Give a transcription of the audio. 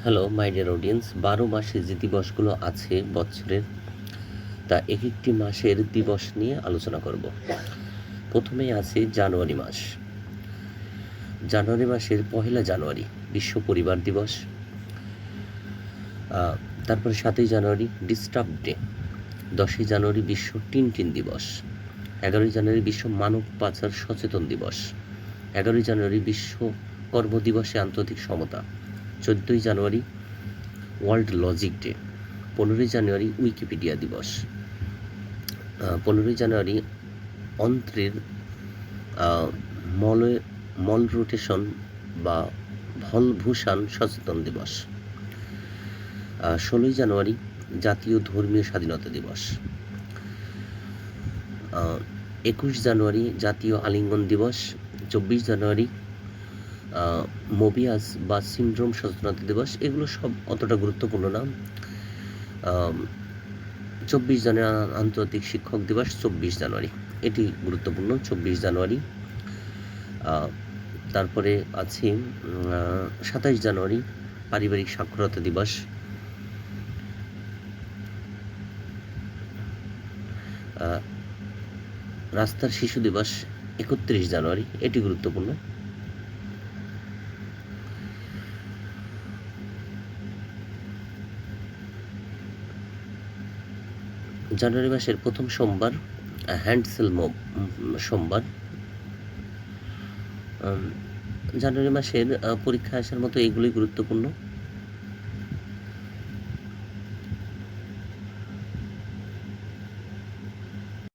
Hello my dear audience, 12 মাসে যে দিবসগুলো আছে বছরের, তা এক একটি মাসের দিবস নিয়ে আলোচনা করব। প্রথমেই আছে জানুয়ারি মাস। জানুয়ারি মাসের 1 জানুয়ারি বিশ্ব পরিবার দিবস। তারপরে 7 জানুয়ারি ডিস্টার্ব ডে। 10 জানুয়ারি বিশ্ব টিনটিন দিবস। 11 জানুয়ারি বিশ্ব মানব পাচার সচেতন দিবস। 11 জানুয়ারি বিশ্ব কর্ম দিবসে আন্তর্জাতিক সমতা। 14 জানুয়ারি ওয়ার্ল্ড লজিক ডে। 15 জানুয়ারি উইকিপিডিয়া দিবস। 15 জানুয়ারি অন্ত্রের মল রোটেশন বা ভলভূষণ সচেতন দিবস। 16 জানুয়ারি জাতীয় ধর্মীয় স্বাধীনতা দিবস। 21 জানুয়ারি জাতীয় আলিঙ্গন দিবস। 24 জানুয়ারি মোবিয়াস বা সিনড্রোম সচেতনতা দিবস। এগুলো সব অতটা গুরুত্বপূর্ণ না। 24 জানুয়ারি আন্তর্জাতিক শিক্ষক দিবস। 24 জানুয়ারি এটি গুরুত্বপূর্ণ। 24 জানুয়ারি। তারপরে আছে 27 জানুয়ারি পারিবারিক সাক্ষরতা দিবস। রাস্তার শিশু দিবস 31 জানুয়ারি, এটি গুরুত্বপূর্ণ। জানুয়ারি মাসের প্রথম সোমবার হ্যান্ডসেল সোমবার। জানুয়ারি মাসের পরীক্ষা আসার মতো এগুলোই গুরুত্বপূর্ণ।